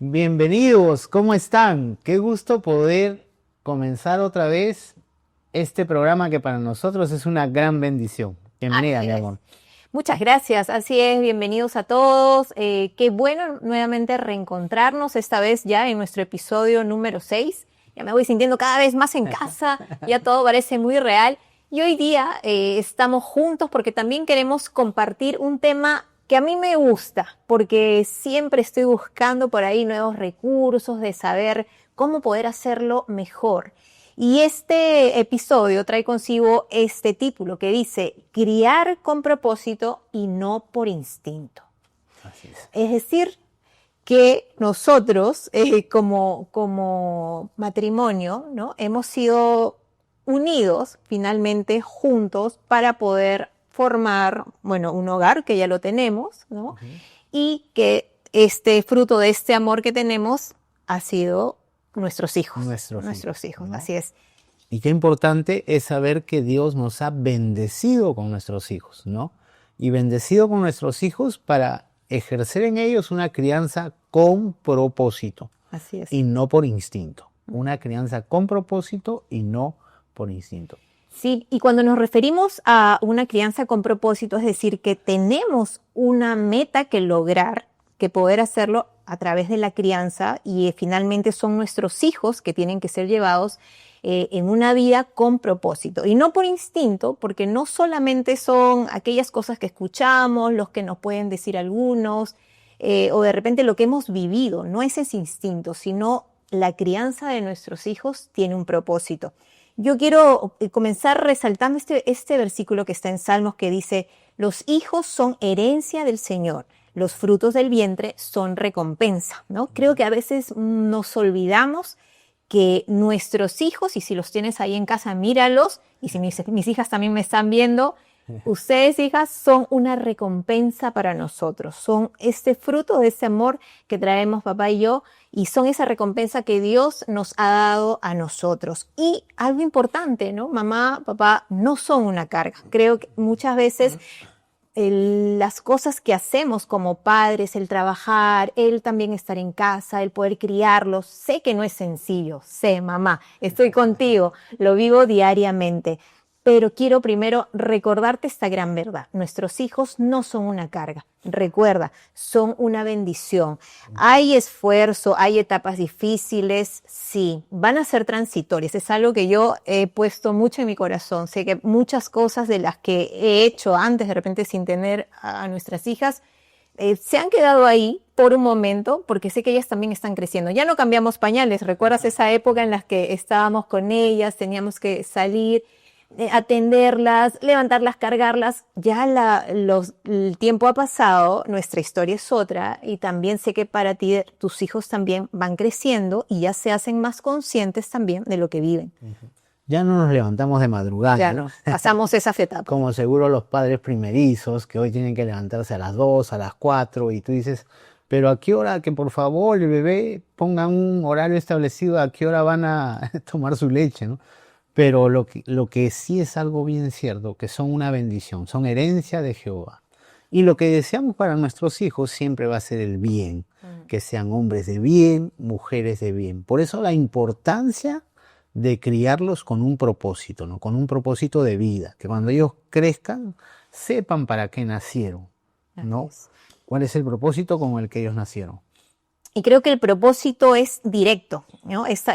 Bienvenidos, ¿cómo están? Qué gusto poder comenzar otra vez este programa que para nosotros es una gran bendición. Bienvenida, Así mi es. amor. Muchas gracias, así es, bienvenidos a todos. Qué bueno nuevamente reencontrarnos, esta vez ya en nuestro episodio número 6. Ya me voy sintiendo cada vez más en casa, ya todo parece muy real. Y hoy día estamos juntos porque también queremos compartir un tema que a mí me gusta, porque siempre estoy buscando por ahí nuevos recursos de saber cómo poder hacerlo mejor. Y este episodio trae consigo este título que dice, criar con propósito y no por instinto. Así es. Es decir, que nosotros como matrimonio, ¿no? Hemos sido unidos finalmente juntos para poder formar, bueno, un hogar que ya lo tenemos, ¿no? Y que este fruto de este amor que tenemos ha sido nuestros hijos. Nuestros hijos, ¿no? Así es. Y qué importante es saber que Dios nos ha bendecido con nuestros hijos, ¿no? Y bendecido con nuestros hijos para ejercer en ellos una crianza con propósito. Así es. Y no por instinto. Una crianza con propósito y no por instinto. Sí, y cuando nos referimos a una crianza con propósito, es decir, que tenemos una meta que lograr, que poder hacerlo a través de la crianza y finalmente son nuestros hijos que tienen que ser llevados en una vida con propósito y no por instinto, porque no solamente son aquellas cosas que escuchamos, los que nos pueden decir algunos o de repente lo que hemos vivido, no es ese instinto, sino la crianza de nuestros hijos tiene un propósito. Yo quiero comenzar resaltando este versículo que está en Salmos que dice, los hijos son herencia del Señor, los frutos del vientre son recompensa, ¿no? Creo que a veces nos olvidamos que nuestros hijos, y si los tienes ahí en casa, míralos, y si mis hijas también me están viendo, ustedes, hijas, son una recompensa para nosotros, son este fruto de ese amor que traemos papá y yo, y son esa recompensa que Dios nos ha dado a nosotros. Y algo importante, ¿no? Mamá, papá no son una carga. Creo que muchas veces las cosas que hacemos como padres, el trabajar, el también estar en casa, el poder criarlos, sé que no es sencillo, sé, mamá, estoy contigo, lo vivo diariamente. Pero quiero primero recordarte esta gran verdad. Nuestros hijos no son una carga. Recuerda, son una bendición. Hay esfuerzo, hay etapas difíciles, sí, van a ser transitorias. Es algo que yo he puesto mucho en mi corazón. Sé que muchas cosas de las que he hecho antes, de repente sin tener a nuestras hijas, se han quedado ahí por un momento, porque sé que ellas también están creciendo. Ya no cambiamos pañales. ¿Recuerdas esa época en la que estábamos con ellas, teníamos que salir, atenderlas, levantarlas, cargarlas? Ya el tiempo ha pasado, nuestra historia es otra y también sé que para ti tus hijos también van creciendo y ya se hacen más conscientes también de lo que viven. Ya no nos levantamos de madrugada. Ya no, pasamos esa etapa. Como seguro los padres primerizos que hoy tienen que levantarse a las 2, a las 4 y tú dices, pero ¿a qué hora? Que por favor el bebé ponga un horario establecido, ¿a qué hora van a tomar su leche, ¿no? Pero lo que sí es algo bien cierto, que son una bendición, son herencia de Jehová. Y lo que deseamos para nuestros hijos siempre va a ser el bien, que sean hombres de bien, mujeres de bien. Por eso la importancia de criarlos con un propósito, ¿no? Con un propósito de vida, que cuando ellos crezcan sepan para qué nacieron, ¿no? ¿Cuál es el propósito con el que ellos nacieron? Y creo que el propósito es directo, ¿no? Esta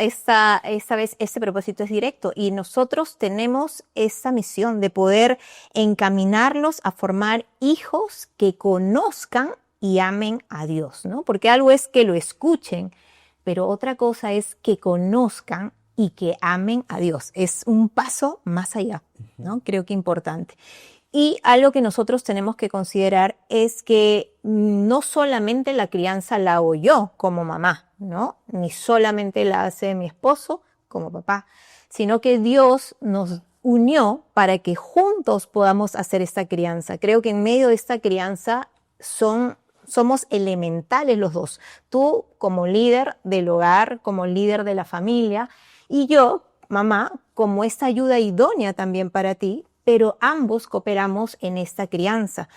vez ese propósito es directo y nosotros tenemos esa misión de poder encaminarlos a formar hijos que conozcan y amen a Dios, ¿no? Porque algo es que lo escuchen, pero otra cosa es que conozcan y que amen a Dios. Es un paso más allá, ¿no? Creo que importante. Y algo que nosotros tenemos que considerar es que no solamente la crianza la hago yo como mamá, ¿no? Ni solamente la hace mi esposo como papá, sino que Dios nos unió para que juntos podamos hacer esta crianza. Creo que en medio de esta crianza somos elementales los dos. Tú como líder del hogar, como líder de la familia, y yo, mamá, como esta ayuda idónea también para ti, pero ambos cooperamos en esta crianza.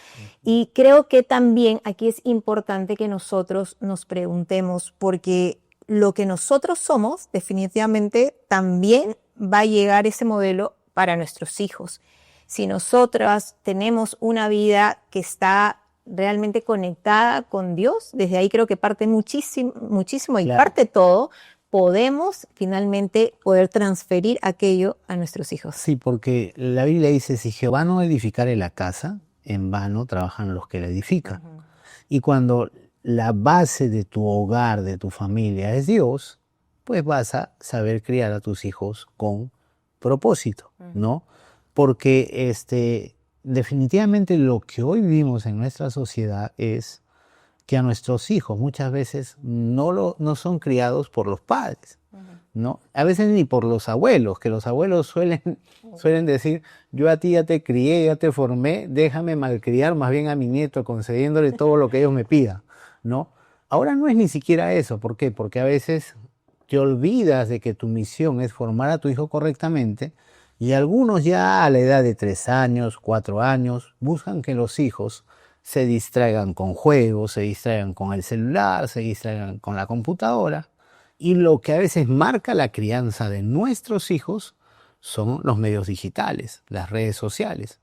Y creo que también aquí es importante que nosotros nos preguntemos, porque lo que nosotros somos, definitivamente, también va a llegar ese modelo para nuestros hijos. Si nosotras tenemos una vida que está realmente conectada con Dios, desde ahí creo que parte muchísimo y Claro. parte todo, podemos finalmente poder transferir aquello a nuestros hijos. Sí, porque la Biblia dice, si Jehová no edificare la casa, en vano trabajan los que la edifican. Y cuando la base de tu hogar, de tu familia es Dios, pues vas a saber criar a tus hijos con propósito, ¿no? Porque definitivamente lo que hoy vivimos en nuestra sociedad es que a nuestros hijos muchas veces no son criados por los padres, ¿no? A veces ni por los abuelos, que los abuelos suelen decir, yo a ti ya te crié, ya te formé, déjame malcriar más bien a mi nieto concediéndole todo lo que ellos me pidan, ¿no? Ahora no es ni siquiera eso. ¿Por qué? Porque a veces te olvidas de que tu misión es formar a tu hijo correctamente y algunos ya a la edad de 3 años, 4 años, buscan que los hijos se distraigan con juegos, se distraigan con el celular, se distraigan con la computadora. Y lo que a veces marca la crianza de nuestros hijos son los medios digitales, las redes sociales.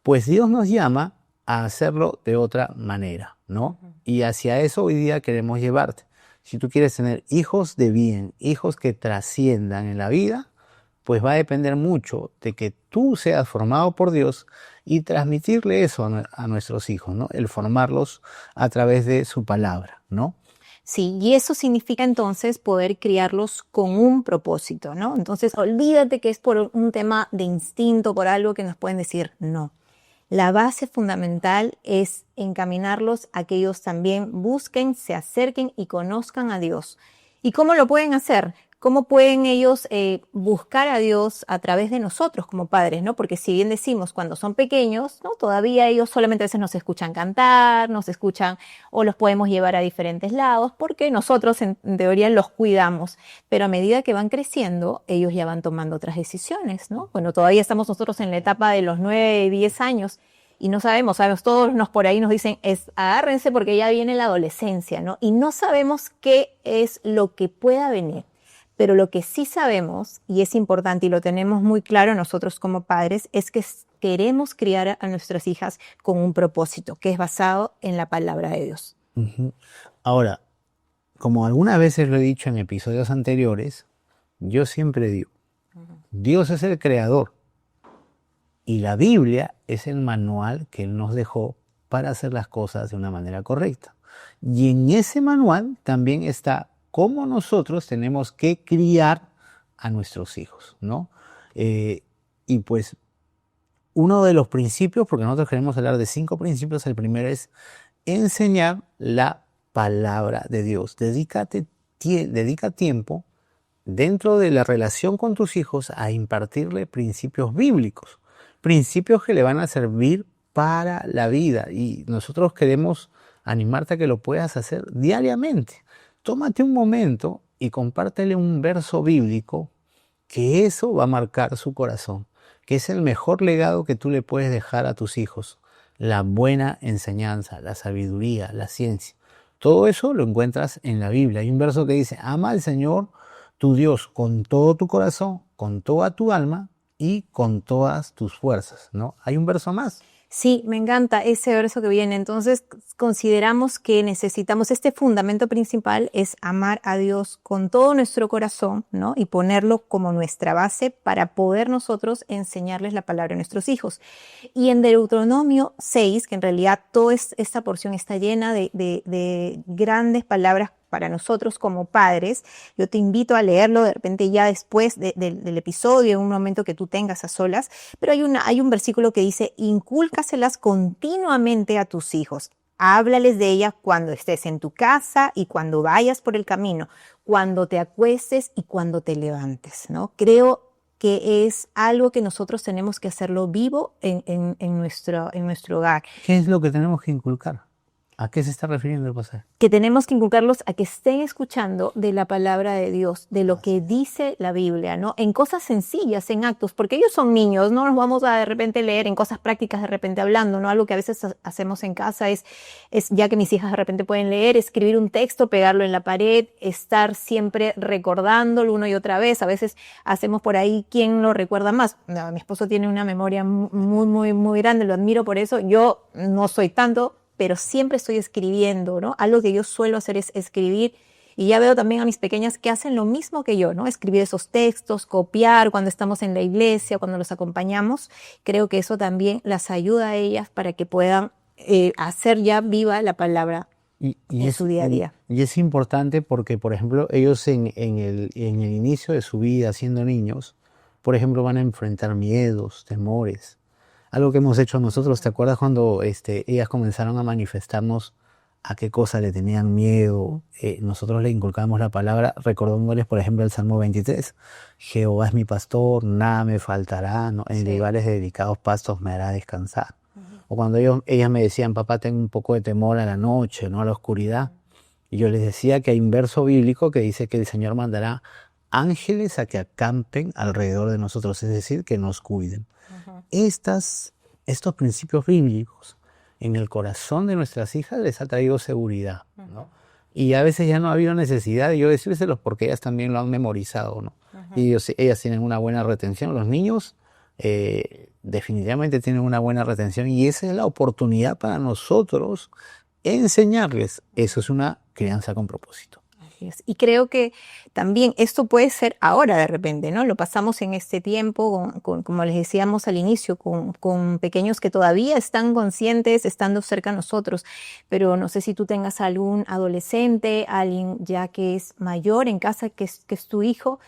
Pues Dios nos llama a hacerlo de otra manera, ¿no? Y hacia eso hoy día queremos llevarte. Si tú quieres tener hijos de bien, hijos que trasciendan en la vida, pues va a depender mucho de que tú seas formado por Dios y transmitirle eso a nuestros hijos, ¿no? El formarlos a través de su palabra, ¿no? Sí, y eso significa entonces poder criarlos con un propósito, ¿no? Entonces, olvídate que es por un tema de instinto, por algo que nos pueden decir, no. La base fundamental es encaminarlos a que ellos también busquen, se acerquen y conozcan a Dios. ¿Y cómo lo pueden hacer? ¿Cómo pueden ellos buscar a Dios a través de nosotros como padres, ¿no? Porque si bien decimos cuando son pequeños, ¿no? Todavía ellos solamente a veces nos escuchan cantar, nos escuchan o los podemos llevar a diferentes lados porque nosotros en teoría los cuidamos. Pero a medida que van creciendo, ellos ya van tomando otras decisiones, ¿no? Bueno, todavía estamos nosotros en la etapa de los 9, 10 años y no sabemos, todos por ahí nos dicen, agárrense porque ya viene la adolescencia, ¿no? Y no sabemos qué es lo que pueda venir. Pero lo que sí sabemos, y es importante y lo tenemos muy claro nosotros como padres, es que queremos criar a nuestras hijas con un propósito, que es basado en la palabra de Dios. Ahora, como algunas veces lo he dicho en episodios anteriores, yo siempre digo, Dios es el creador y la Biblia es el manual que Él nos dejó para hacer las cosas de una manera correcta. Y en ese manual también está cómo nosotros tenemos que criar a nuestros hijos, ¿no? Y pues uno de los principios, porque nosotros queremos hablar de 5 principios, el primero es enseñar la palabra de Dios. Dedica tiempo dentro de la relación con tus hijos a impartirle principios bíblicos, principios que le van a servir para la vida. Y nosotros queremos animarte a que lo puedas hacer diariamente. Tómate un momento y compártele un verso bíblico que eso va a marcar su corazón, que es el mejor legado que tú le puedes dejar a tus hijos. La buena enseñanza, la sabiduría, la ciencia. Todo eso lo encuentras en la Biblia. Hay un verso que dice, ama al Señor tu Dios con todo tu corazón, con toda tu alma y con todas tus fuerzas, ¿no? Hay un verso más. Sí, me encanta ese verso que viene. Entonces, consideramos que necesitamos, este fundamento principal es amar a Dios con todo nuestro corazón, ¿no? Y ponerlo como nuestra base para poder nosotros enseñarles la palabra a nuestros hijos. Y en Deuteronomio 6, que en realidad toda esta porción está llena de grandes palabras para nosotros como padres, yo te invito a leerlo de repente ya después del episodio, en un momento que tú tengas a solas, pero hay un versículo que dice, incúlcaselas continuamente a tus hijos, háblales de ellas cuando estés en tu casa y cuando vayas por el camino, cuando te acuestes y cuando te levantes, ¿no? Creo que es algo que nosotros tenemos que hacerlo vivo en nuestro hogar. ¿Qué es lo que tenemos que inculcar? ¿A qué se está refiriendo el pasaje? Que tenemos que inculcarlos a que estén escuchando de la palabra de Dios, de lo que dice la Biblia, ¿no? En cosas sencillas, en actos, porque ellos son niños, no nos vamos a de repente leer en cosas prácticas de repente hablando, ¿no? Algo que a veces hacemos en casa es ya que mis hijas de repente pueden leer, escribir un texto, pegarlo en la pared, estar siempre recordándolo una y otra vez. A veces hacemos por ahí quién lo recuerda más. No, mi esposo tiene una memoria muy, muy, muy grande, lo admiro por eso. Yo no soy tanto, pero siempre estoy escribiendo, ¿no? Algo que yo suelo hacer es escribir, y ya veo también a mis pequeñas que hacen lo mismo que yo, ¿no? Escribir esos textos, copiar cuando estamos en la iglesia, cuando los acompañamos. Creo que eso también las ayuda a ellas para que puedan hacer ya viva la palabra en su día a día. Y es importante porque, por ejemplo, ellos en el inicio de su vida, siendo niños, por ejemplo, van a enfrentar miedos, temores. Algo que hemos hecho nosotros, ¿te acuerdas cuando ellas comenzaron a manifestarnos a qué cosa le tenían miedo? Nosotros le inculcamos la palabra, recordándoles, por ejemplo, el Salmo 23. Jehová es mi pastor, nada me faltará, ¿no? En lugares de dedicados pastos me hará descansar. O cuando ellas me decían, papá, tengo un poco de temor a la noche, ¿no? A la oscuridad. Y yo les decía que hay un verso bíblico que dice que el Señor mandará ángeles a que acampen alrededor de nosotros, es decir, que nos cuiden. Estos principios bíblicos en el corazón de nuestras hijas les ha traído seguridad, ¿no? Y a veces ya no ha habido necesidad de yo decírselos porque ellas también lo han memorizado, ¿no? Y ellas tienen una buena retención. Los niños definitivamente tienen una buena retención, y esa es la oportunidad para nosotros enseñarles. Eso es una crianza con propósito. Y creo que también esto puede ser ahora de repente, ¿no? Lo pasamos en este tiempo, como les decíamos al inicio, con pequeños que todavía están conscientes, estando cerca a nosotros. Pero no sé si tú tengas algún adolescente, alguien ya que es mayor en casa, que es tu hijo.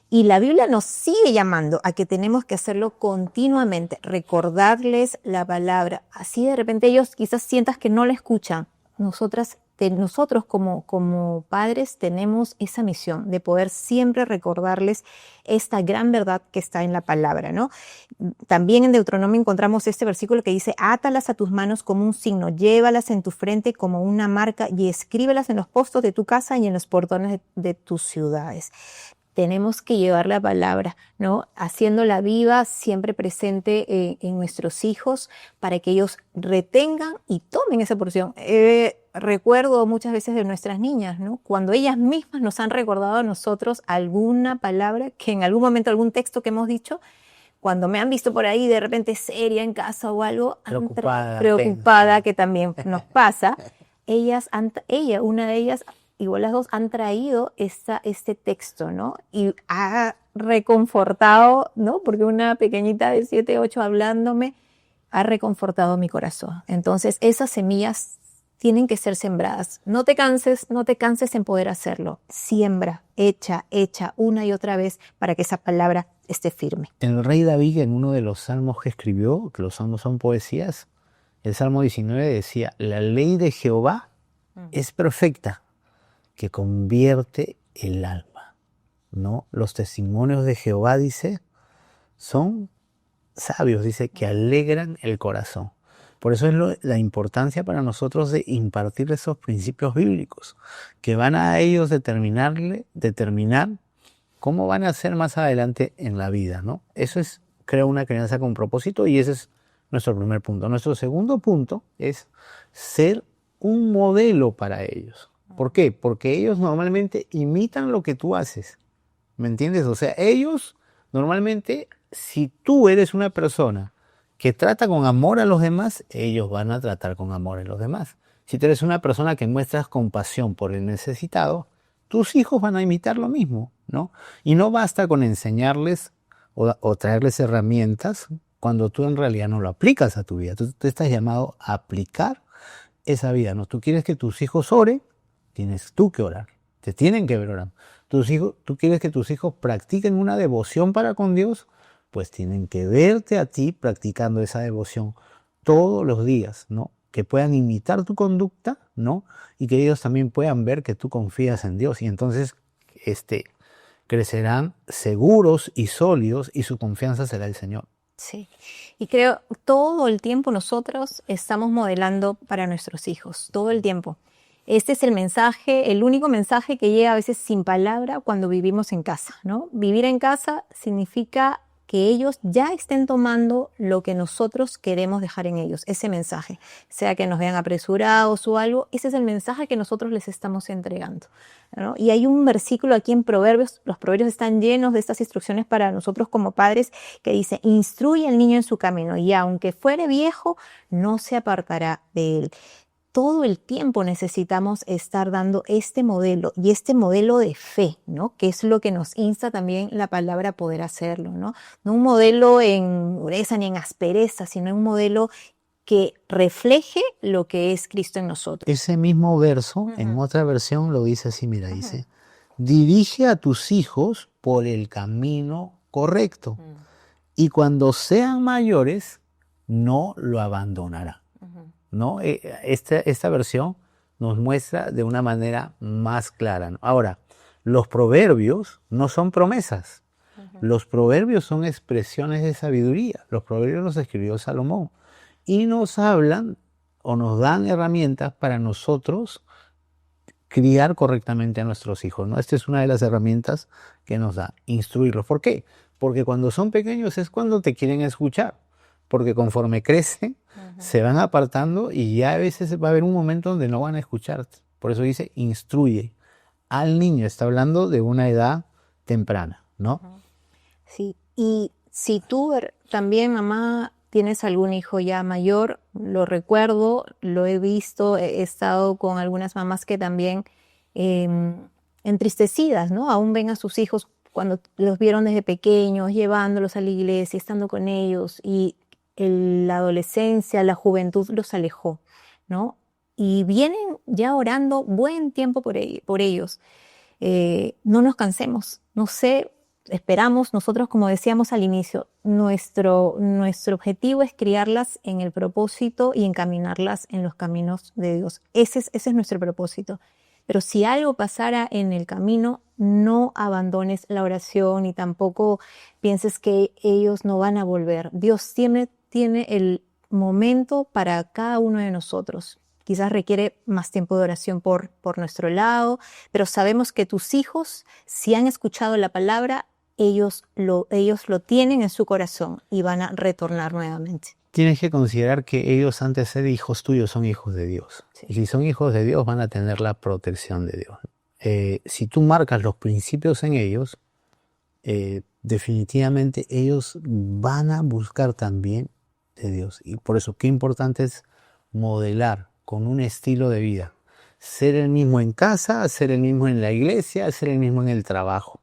Y la Biblia nos sigue llamando a que tenemos que hacerlo continuamente, recordarles la palabra. Así de repente ellos quizás sientas que no la escuchan. Nosotros como padres tenemos esa misión de poder siempre recordarles esta gran verdad que está en la palabra, ¿no? También en Deuteronomio encontramos este versículo que dice: átalas a tus manos como un signo, llévalas en tu frente como una marca y escríbelas en los postos de tu casa y en los portones de tus ciudades. Tenemos que llevar la palabra, ¿no? Haciéndola viva, siempre presente en nuestros hijos, para que ellos retengan y tomen esa porción. Recuerdo muchas veces de nuestras niñas, ¿no? Cuando ellas mismas nos han recordado a nosotros alguna palabra que en algún momento, algún texto que hemos dicho, cuando me han visto por ahí de repente seria en casa o algo, preocupada, que también nos pasa, una de ellas, igual las dos, han traído este texto, ¿no? Y ha reconfortado, ¿no? Porque una pequeñita de 7, 8 hablándome ha reconfortado mi corazón. Entonces, esas semillas tienen que ser sembradas. No te canses en poder hacerlo. Siembra, echa una y otra vez para que esa palabra esté firme. El rey David, en uno de los salmos que escribió, que los salmos son poesías, el Salmo 19 decía: la ley de Jehová es perfecta, que convierte el alma, ¿no? Los testimonios de Jehová, dice, son sabios, dice, que alegran el corazón. Por eso es la importancia para nosotros de impartir esos principios bíblicos, que van a ellos determinar cómo van a ser más adelante en la vida, ¿no? Eso es, creo, una crianza con propósito, y ese es nuestro primer punto. Nuestro segundo punto es ser un modelo para ellos. ¿Por qué? Porque ellos normalmente imitan lo que tú haces, ¿me entiendes? O sea, ellos normalmente, si tú eres una persona que trata con amor a los demás, ellos van a tratar con amor a los demás. Si tú eres una persona que muestras compasión por el necesitado, tus hijos van a imitar lo mismo, ¿no? Y no basta con enseñarles o traerles herramientas cuando tú en realidad no lo aplicas a tu vida. Tú estás llamado a aplicar esa vida, ¿no? Tú quieres que tus hijos oren, tienes tú que orar, te tienen que ver orando. Tú quieres que tus hijos practiquen una devoción para con Dios, pues tienen que verte a ti practicando esa devoción todos los días, ¿no? Que puedan imitar tu conducta, ¿no? Y que ellos también puedan ver que tú confías en Dios, y entonces crecerán seguros y sólidos, y su confianza será el Señor. Sí, y creo todo el tiempo nosotros estamos modelando para nuestros hijos, todo el tiempo. Este es el mensaje, el único mensaje que llega a veces sin palabra cuando vivimos en casa, ¿no? Vivir en casa significa que ellos ya estén tomando lo que nosotros queremos dejar en ellos, ese mensaje, sea que nos vean apresurados o algo, ese es el mensaje que nosotros les estamos entregando, ¿no? Y hay un versículo aquí en Proverbios, los Proverbios están llenos de estas instrucciones para nosotros como padres, que dice: instruye al niño en su camino y aunque fuere viejo, no se apartará de él. Todo el tiempo necesitamos estar dando este modelo y este modelo de fe, ¿no? Que es lo que nos insta también la palabra a poder hacerlo, ¿no? No un modelo en dureza ni en aspereza, sino un modelo que refleje lo que es Cristo en nosotros. Ese mismo verso, en otra versión, lo dice así, mira, dice, dirige a tus hijos por el camino correcto y cuando sean mayores, no lo abandonarán. ¿No? Esta versión nos muestra de una manera más clara, ¿no? Ahora, los proverbios no son promesas. Los proverbios son expresiones de sabiduría. Los proverbios los escribió Salomón y nos hablan o nos dan herramientas para nosotros criar correctamente a nuestros hijos, ¿no? Esta es una de las herramientas que nos da, instruirlos. ¿Por qué? Porque cuando son pequeños es cuando te quieren escuchar, porque conforme crecen se van apartando y ya a veces va a haber un momento donde no van a escucharte. Por eso dice, instruye al niño. Está hablando de una edad temprana, ¿no? Sí, y si tú también, mamá, tienes algún hijo ya mayor, lo recuerdo, lo he visto, he estado con algunas mamás que también entristecidas, ¿no? Aún ven a sus hijos cuando los vieron desde pequeños, llevándolos a la iglesia, estando con ellos, y la adolescencia, la juventud los alejó, ¿no? Y vienen ya orando buen tiempo por ellos. No nos cansemos, no sé, esperamos nosotros, como decíamos al inicio, nuestro objetivo es criarlas en el propósito y encaminarlas en los caminos de Dios. Ese es nuestro propósito. Pero si algo pasara en el camino, no abandones la oración y tampoco pienses que ellos no van a volver. Dios tiene el momento para cada uno de nosotros. Quizás requiere más tiempo de oración por nuestro lado, pero sabemos que tus hijos, si han escuchado la palabra, ellos lo tienen en su corazón y van a retornar nuevamente. Tienes que considerar que ellos, antes de ser hijos tuyos, son hijos de Dios. Sí. Y si son hijos de Dios, van a tener la protección de Dios. Si tú marcas los principios en ellos, definitivamente ellos van a buscar también de Dios. Y por eso, qué importante es modelar con un estilo de vida. Ser el mismo en casa, ser el mismo en la iglesia, ser el mismo en el trabajo.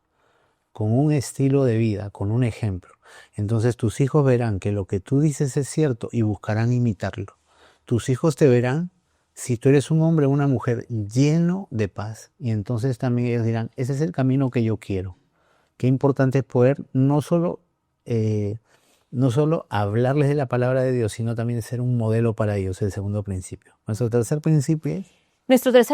Con un estilo de vida, con un ejemplo. Entonces tus hijos verán que lo que tú dices es cierto y buscarán imitarlo. Tus hijos te verán si tú eres un hombre o una mujer lleno de paz. Y entonces también ellos dirán, ese es el camino que yo quiero. Qué importante es poder no solo hablarles de la palabra de Dios, sino también ser un modelo para ellos, el segundo principio. Nuestro tercer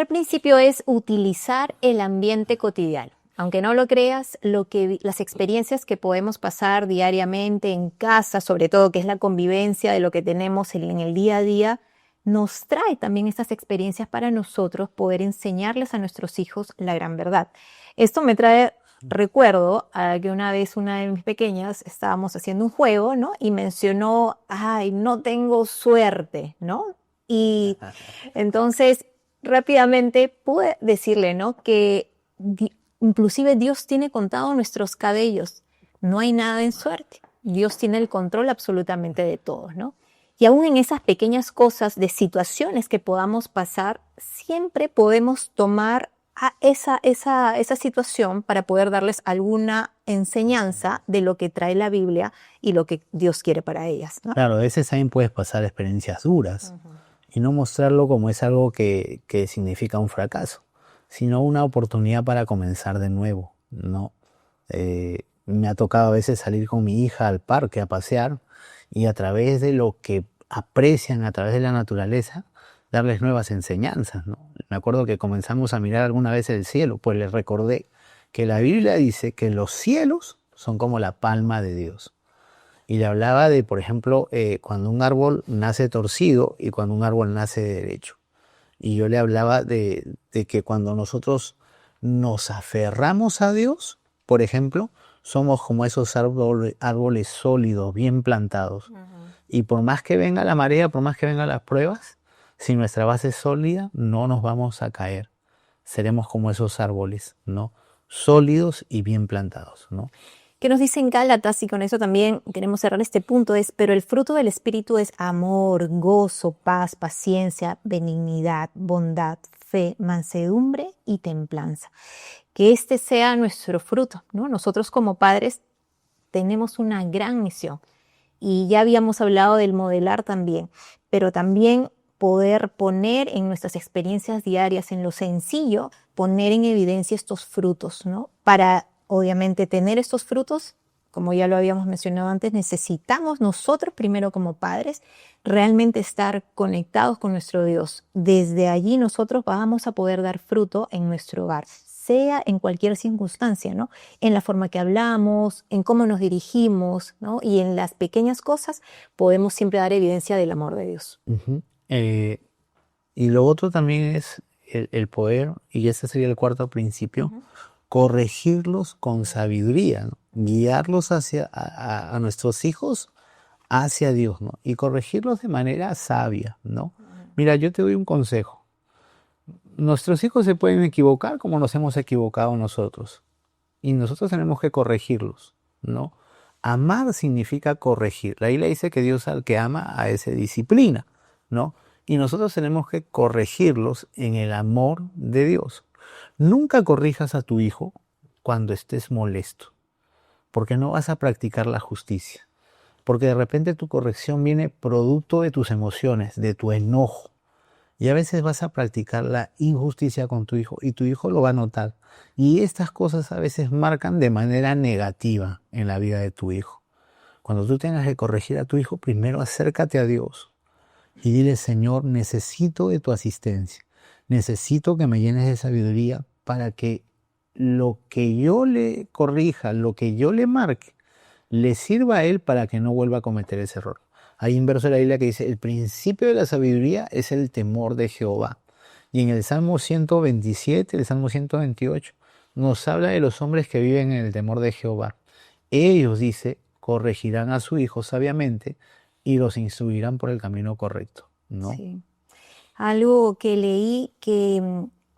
principio es utilizar el ambiente cotidiano. Aunque no lo creas, las experiencias que podemos pasar diariamente en casa, sobre todo que es la convivencia de lo que tenemos en el día a día, nos trae también estas experiencias para nosotros poder enseñarles a nuestros hijos la gran verdad. Esto me trae recuerdo a que una vez una de mis pequeñas estábamos haciendo un juego, ¿no? Y mencionó, ay, no tengo suerte, ¿no? Y entonces rápidamente pude decirle, ¿no? Que inclusive Dios tiene contado nuestros cabellos. No hay nada en suerte. Dios tiene el control absolutamente de todo, ¿no? Y aún en esas pequeñas cosas de situaciones que podamos pasar, siempre podemos tomar a esa situación para poder darles alguna enseñanza de lo que trae la Biblia y lo que Dios quiere para ellas, ¿no? Claro, a veces también puedes pasar experiencias duras y no mostrarlo como es algo que significa un fracaso, sino una oportunidad para comenzar de nuevo, ¿no? Me ha tocado a veces salir con mi hija al parque a pasear y a través de lo que aprecian, a través de la naturaleza, darles nuevas enseñanzas, ¿no? Me acuerdo que comenzamos a mirar alguna vez el cielo, pues les recordé que la Biblia dice que los cielos son como la palma de Dios. Y le hablaba de, por ejemplo, cuando un árbol nace torcido y cuando un árbol nace derecho. Y yo le hablaba de que cuando nosotros nos aferramos a Dios, por ejemplo, somos como esos árboles sólidos, bien plantados. Y por más que venga la marea, por más que vengan las pruebas, si nuestra base es sólida, no nos vamos a caer. Seremos como esos árboles, ¿no? Sólidos y bien plantados, ¿no? ¿Qué nos dice en Gálatas? Y con eso también queremos cerrar este punto, pero el fruto del Espíritu es amor, gozo, paz, paciencia, benignidad, bondad, fe, mansedumbre y templanza. Que este sea nuestro fruto, ¿no? Nosotros como padres tenemos una gran misión. Y ya habíamos hablado del modelar también, pero también poder poner en nuestras experiencias diarias, en lo sencillo, poner en evidencia estos frutos, ¿no? Para, obviamente, tener estos frutos, como ya lo habíamos mencionado antes, necesitamos nosotros primero como padres realmente estar conectados con nuestro Dios. Desde allí nosotros vamos a poder dar fruto en nuestro hogar, sea en cualquier circunstancia, ¿no? En la forma que hablamos, en cómo nos dirigimos, ¿no? Y en las pequeñas cosas podemos siempre dar evidencia del amor de Dios. Uh-huh. Y lo otro también es el poder, y ese sería el cuarto principio, corregirlos con sabiduría, ¿no? Guiarlos hacia a nuestros hijos hacia Dios, ¿no? Y corregirlos de manera sabia, ¿no? Mira, yo te doy un consejo. Nuestros hijos se pueden equivocar como nos hemos equivocado nosotros. Y nosotros tenemos que corregirlos, ¿no? Amar significa corregir. La Biblia dice que Dios al que ama a ese disciplina, ¿no? Y nosotros tenemos que corregirlos en el amor de Dios. Nunca corrijas a tu hijo cuando estés molesto, porque no vas a practicar la justicia. Porque de repente tu corrección viene producto de tus emociones, de tu enojo. Y a veces vas a practicar la injusticia con tu hijo y tu hijo lo va a notar. Y estas cosas a veces marcan de manera negativa en la vida de tu hijo. Cuando tú tengas que corregir a tu hijo, primero acércate a Dios y dile: Señor, necesito de tu asistencia. Necesito que me llenes de sabiduría para que lo que yo le corrija, lo que yo le marque, le sirva a él para que no vuelva a cometer ese error. Hay un verso de la Biblia que dice: el principio de la sabiduría es el temor de Jehová. Y en el Salmo 127, el Salmo 128, nos habla de los hombres que viven en el temor de Jehová. Ellos, dice, corregirán a su hijo sabiamente y los instruirán por el camino correcto, ¿no? Sí. Algo que leí que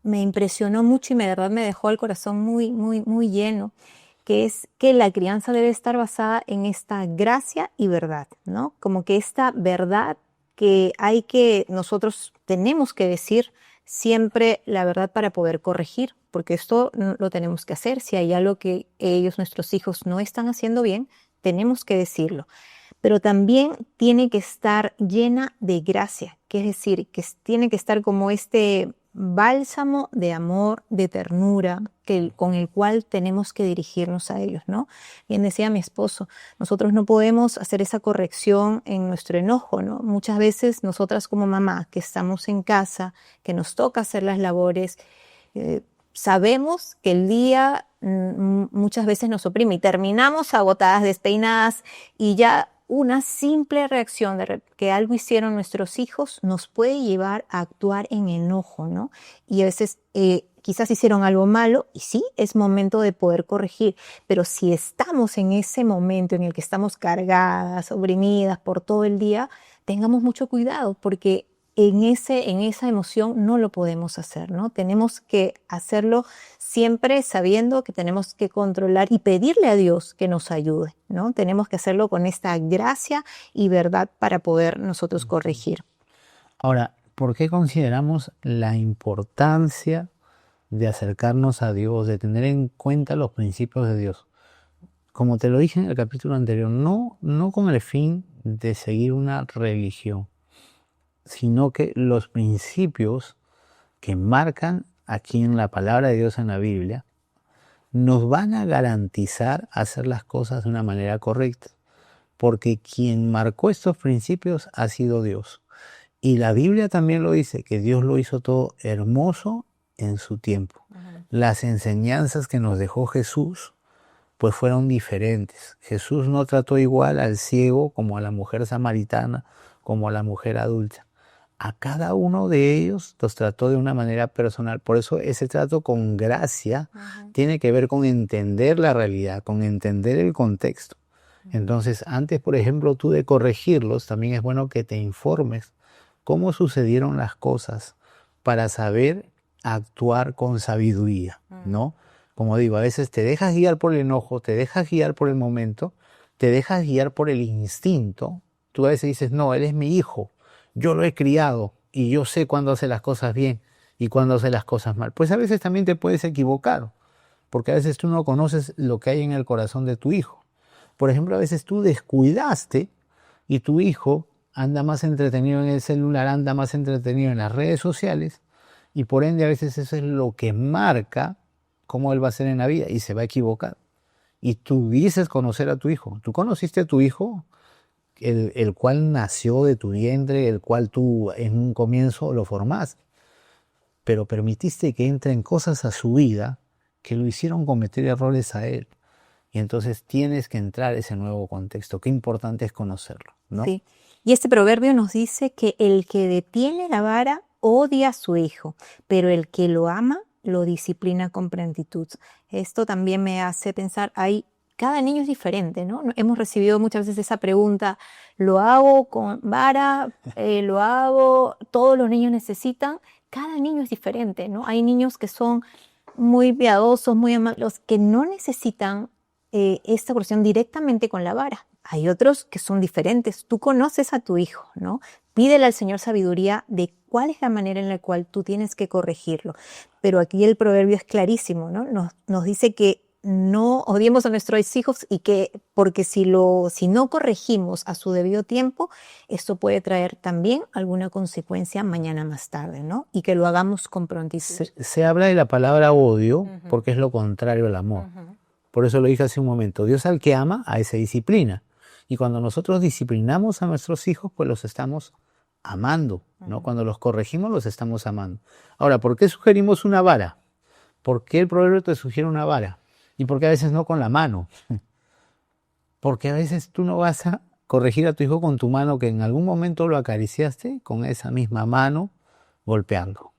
me impresionó mucho y de verdad me dejó el corazón muy, muy, muy lleno, que es que la crianza debe estar basada en esta gracia y verdad, ¿no? Como que esta verdad nosotros tenemos que decir siempre la verdad para poder corregir, porque esto lo tenemos que hacer. Si hay algo que nuestros hijos, no están haciendo bien, tenemos que decirlo. Pero también tiene que estar llena de gracia, que es decir, que tiene que estar como este bálsamo de amor, de ternura, con el cual tenemos que dirigirnos a ellos, ¿no? Bien decía mi esposo, nosotros no podemos hacer esa corrección en nuestro enojo, ¿no? Muchas veces nosotras como mamá, que estamos en casa, que nos toca hacer las labores, sabemos que el día muchas veces nos oprime y terminamos agotadas, despeinadas, y ya una simple reacción de que algo hicieron nuestros hijos nos puede llevar a actuar en enojo, ¿no? Y a veces quizás hicieron algo malo y sí, es momento de poder corregir, pero si estamos en ese momento en el que estamos cargadas, oprimidas por todo el día, tengamos mucho cuidado porque en esa emoción no lo podemos hacer, ¿no? Tenemos que hacerlo siempre sabiendo que tenemos que controlar y pedirle a Dios que nos ayude, ¿no? Tenemos que hacerlo con esta gracia y verdad para poder nosotros corregir. Ahora, ¿por qué consideramos la importancia de acercarnos a Dios, de tener en cuenta los principios de Dios? Como te lo dije en el capítulo anterior, no con el fin de seguir una religión, sino que los principios que marcan aquí en la palabra de Dios en la Biblia nos van a garantizar hacer las cosas de una manera correcta, porque quien marcó estos principios ha sido Dios. Y la Biblia también lo dice, que Dios lo hizo todo hermoso en su tiempo. Las enseñanzas que nos dejó Jesús pues fueron diferentes. Jesús no trató igual al ciego como a la mujer samaritana, como a la mujer adulta. A cada uno de ellos los trató de una manera personal. Por eso ese trato con gracia tiene que ver con entender la realidad, con entender el contexto. Entonces, antes, por ejemplo, tú de corregirlos, también es bueno que te informes cómo sucedieron las cosas para saber actuar con sabiduría, ¿no? Como digo, a veces te dejas guiar por el enojo, te dejas guiar por el momento, te dejas guiar por el instinto. Tú a veces dices, no, él es mi hijo, yo lo he criado y yo sé cuándo hace las cosas bien y cuándo hace las cosas mal. Pues a veces también te puedes equivocar, porque a veces tú no conoces lo que hay en el corazón de tu hijo. Por ejemplo, a veces tú descuidaste y tu hijo anda más entretenido en el celular, anda más entretenido en las redes sociales, y por ende a veces eso es lo que marca cómo él va a ser en la vida y se va a equivocar. Y tú dices conocer a tu hijo. Tú conociste a tu hijo, el cual nació de tu vientre, el cual tú en un comienzo lo formaste, pero permitiste que entren cosas a su vida que lo hicieron cometer errores a él. Y entonces tienes que entrar a ese nuevo contexto. Qué importante es conocerlo, ¿no? Sí. Y este proverbio nos dice que el que detiene la vara odia a su hijo, pero el que lo ama lo disciplina con prontitud. Esto también me hace pensar, cada niño es diferente, ¿no? Hemos recibido muchas veces esa pregunta, ¿lo hago con vara? ¿Lo hago? ¿Todos los niños necesitan? Cada niño es diferente, ¿no? Hay niños que son muy piadosos, muy amables, que no necesitan esta corrección directamente con la vara. Hay otros que son diferentes. Tú conoces a tu hijo, ¿no? Pídele al Señor sabiduría de cuál es la manera en la cual tú tienes que corregirlo. Pero aquí el proverbio es clarísimo, ¿no? Nos dice que no odiemos a nuestros hijos y que porque si no corregimos a su debido tiempo, esto puede traer también alguna consecuencia mañana más tarde, ¿no? Y que lo hagamos con prontitud. Se habla de la palabra odio porque es lo contrario al amor. Por eso lo dije hace un momento. Dios al que ama, a ese disciplina. Y cuando nosotros disciplinamos a nuestros hijos, pues los estamos amando, ¿no? Cuando los corregimos, los estamos amando. Ahora, ¿por qué sugerimos una vara? ¿Por qué el proverbio te sugiere una vara? ¿Y por qué a veces no con la mano? Porque a veces tú no vas a corregir a tu hijo con tu mano que en algún momento lo acariciaste, con esa misma mano golpearlo.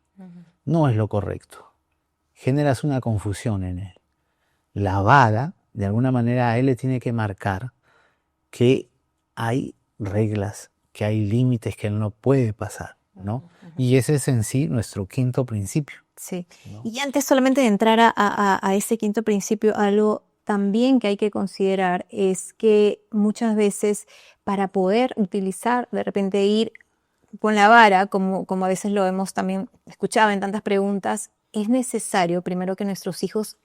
No es lo correcto. Generas una confusión en él. La vara, de alguna manera, a él le tiene que marcar que hay reglas, que hay límites que él no puede pasar, ¿no? Y ese es en sí nuestro quinto principio. Sí. ¿No? Y antes solamente de entrar a ese quinto principio, algo también que hay que considerar es que muchas veces para poder utilizar, de repente ir con la vara, como a veces lo hemos también escuchado en tantas preguntas, es necesario primero que nuestros hijos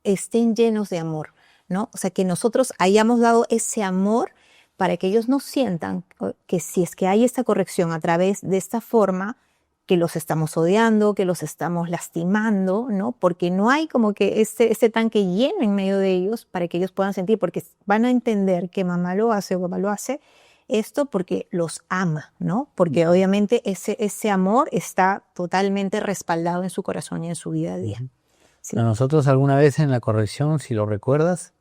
estén llenos de amor, ¿no? O sea, que nosotros hayamos dado ese amor para que ellos no sientan que si es que hay esta corrección a través de esta forma, que los estamos odiando, que los estamos lastimando, ¿no? Porque no hay como que ese tanque lleno en medio de ellos para que ellos puedan sentir, porque van a entender que mamá lo hace o papá lo hace, esto porque los ama, ¿no? Porque obviamente ese amor está totalmente respaldado en su corazón y en su vida a día. Sí. A nosotros alguna vez en la corrección, si lo recuerdas,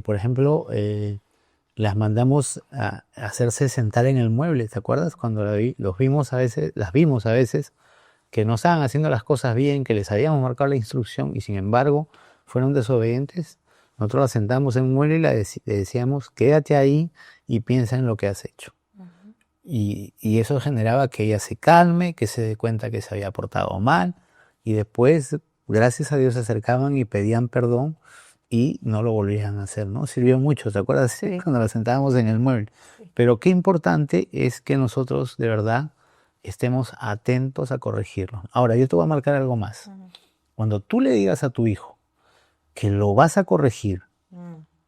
por ejemplo, las mandamos a hacerse sentar en el mueble, ¿te acuerdas? Cuando las vimos a veces que no estaban haciendo las cosas bien, que les habíamos marcado la instrucción y sin embargo fueron desobedientes. Nosotros las sentamos en un mueble y le decíamos, quédate ahí y piensa en lo que has hecho. Y eso generaba que ella se calme, que se dé cuenta que se había portado mal y después, gracias a Dios, se acercaban y pedían perdón y no lo volvían a hacer, ¿no? Sirvió mucho, ¿te acuerdas? Sí. Cuando la sentábamos en el mueble. Sí. Pero qué importante es que nosotros de verdad estemos atentos a corregirlo. Ahora, yo te voy a marcar algo más. Cuando tú le digas a tu hijo que lo vas a corregir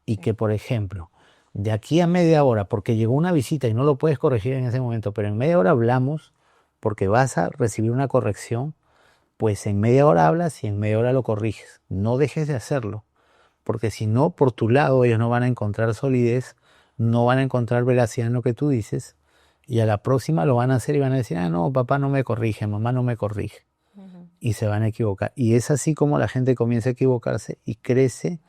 y que, por ejemplo, de aquí a media hora, porque llegó una visita y no lo puedes corregir en ese momento, pero en media hora hablamos porque vas a recibir una corrección, pues en media hora hablas y en media hora lo corriges. No dejes de hacerlo. Porque si no, por tu lado, ellos no van a encontrar solidez, no van a encontrar veracidad en lo que tú dices, y a la próxima lo van a hacer y van a decir, no, papá no me corrige, mamá no me corrige. Y se van a equivocar. Y es así como la gente comienza a equivocarse y crece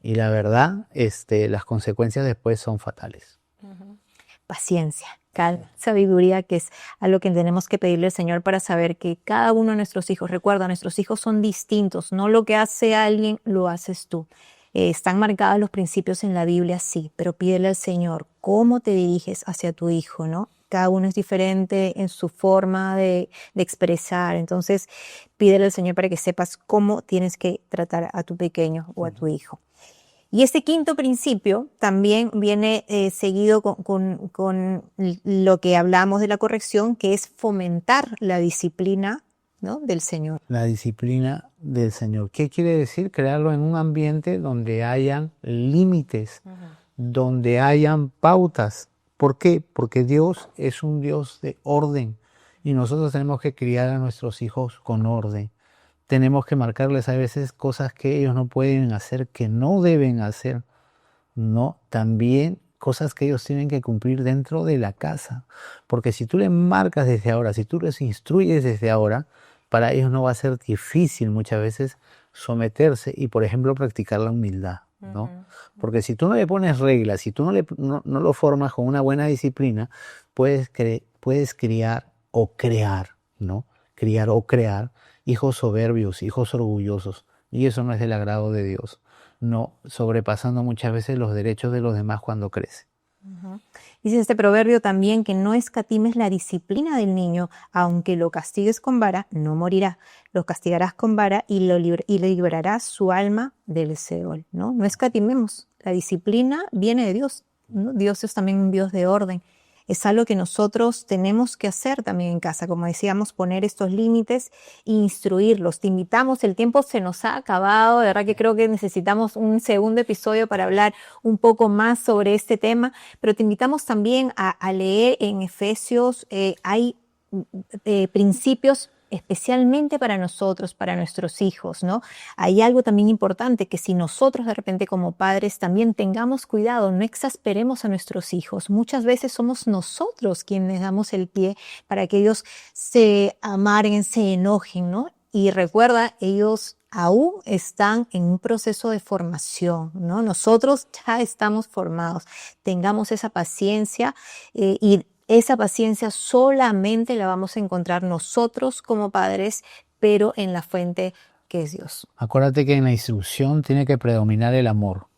Y la verdad, las consecuencias después son fatales. Paciencia, calma, sabiduría, que es algo que tenemos que pedirle al Señor para saber que cada uno de nuestros hijos, recuerda, nuestros hijos son distintos, no lo que hace alguien lo haces tú. Están marcados los principios en la Biblia, sí, pero pídele al Señor cómo te diriges hacia tu hijo, ¿no? Cada uno es diferente en su forma de expresar, entonces pídele al Señor para que sepas cómo tienes que tratar a tu pequeño o a tu hijo. Y este quinto principio también viene seguido con lo que hablamos de la corrección, que es fomentar la disciplina, ¿no?, del Señor. La disciplina del Señor. ¿Qué quiere decir? Crearlo en un ambiente donde hayan límites, donde hayan pautas. ¿Por qué? Porque Dios es un Dios de orden y nosotros tenemos que criar a nuestros hijos con orden. Tenemos que marcarles a veces cosas que ellos no pueden hacer, que no deben hacer, ¿no? También cosas que ellos tienen que cumplir dentro de la casa. Porque si tú les marcas desde ahora, si tú les instruyes desde ahora, para ellos no va a ser difícil muchas veces someterse y, por ejemplo, practicar la humildad, ¿no? Porque si tú no le pones reglas, si tú no lo formas con una buena disciplina, puedes criar o crear, ¿no? Criar o crear hijos soberbios, hijos orgullosos, y eso no es del agrado de Dios, no, sobrepasando muchas veces los derechos de los demás cuando crece. Dice este proverbio también que no escatimes la disciplina del niño, aunque lo castigues con vara, no morirá. Lo castigarás con vara y librarás su alma del Seol, ¿no? No escatimemos. La disciplina viene de Dios, ¿no? Dios es también un Dios de orden. Es algo que nosotros tenemos que hacer también en casa, como decíamos, poner estos límites e instruirlos. Te invitamos, el tiempo se nos ha acabado, de verdad que creo que necesitamos un segundo episodio para hablar un poco más sobre este tema, pero te invitamos también a leer en Efesios, hay principios especialmente para nosotros, para nuestros hijos, ¿no? Hay algo también importante, que si nosotros de repente como padres también tengamos cuidado, no exasperemos a nuestros hijos. Muchas veces somos nosotros quienes damos el pie para que ellos se amarguen, se enojen, ¿no? Y recuerda, ellos aún están en un proceso de formación, ¿no? Nosotros ya estamos formados. Tengamos esa paciencia y esa paciencia solamente la vamos a encontrar nosotros como padres, pero en la fuente que es Dios. Acuérdate que en la instrucción tiene que predominar el amor.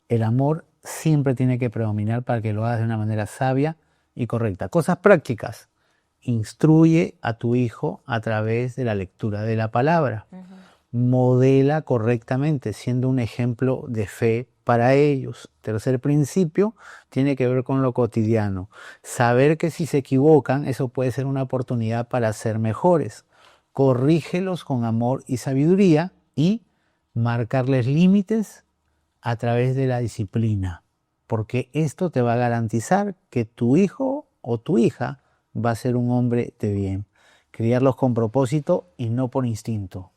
El amor siempre tiene que predominar para que lo hagas de una manera sabia y correcta. Cosas prácticas. Instruye a tu hijo a través de la lectura de la palabra. Modela correctamente, siendo un ejemplo de fe para ellos. Tercer principio tiene que ver con lo cotidiano. Saber que si se equivocan, eso puede ser una oportunidad para ser mejores. Corrígelos con amor y sabiduría y marcarles límites a través de la disciplina. Porque esto te va a garantizar que tu hijo o tu hija va a ser un hombre de bien. Criarlos con propósito y no por instinto.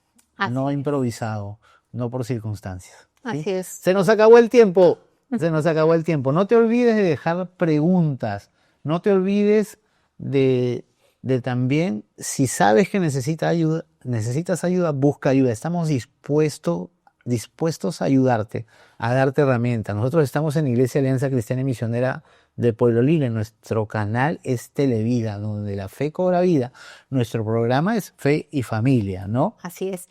No improvisado, no por circunstancias. ¿Sí? Así es. Se nos acabó el tiempo. Se nos acabó el tiempo. No te olvides de dejar preguntas. No te olvides de también, si sabes que necesitas ayuda, busca ayuda. Estamos dispuestos a ayudarte, a darte herramientas. Nosotros estamos en Iglesia Alianza Cristiana y Misionera de Pueblo Libre. Nuestro canal es Televida, donde la fe cobra vida. Nuestro programa es Fe y Familia, ¿no? Así es.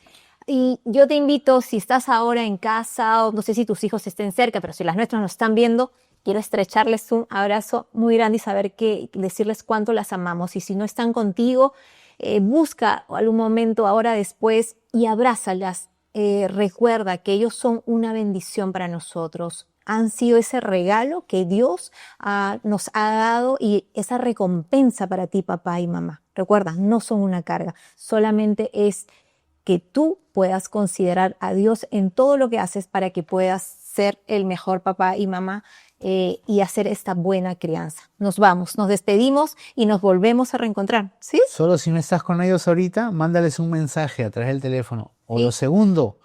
Y yo te invito, si estás ahora en casa, o no sé si tus hijos estén cerca, pero si las nuestras nos están viendo, quiero estrecharles un abrazo muy grande y decirles cuánto las amamos. Y si no están contigo, busca algún momento ahora después y abrázalas. Recuerda que ellos son una bendición para nosotros. Han sido ese regalo que Dios nos ha dado y esa recompensa para ti, papá y mamá. Recuerda, no son una carga, solamente es que tú puedas considerar a Dios en todo lo que haces para que puedas ser el mejor papá y mamá y hacer esta buena crianza. Nos vamos, nos despedimos y nos volvemos a reencontrar, ¿sí? Solo si no estás con ellos ahorita, mándales un mensaje a través del teléfono. O lo segundo,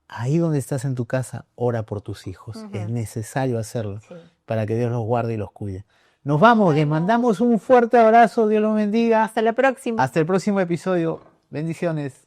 ahí donde estás en tu casa, ora por tus hijos. Es necesario hacerlo para que Dios los guarde y los cuide. Nos vamos, les mandamos un fuerte abrazo. Dios los bendiga. Hasta la próxima. Hasta el próximo episodio. Bendiciones.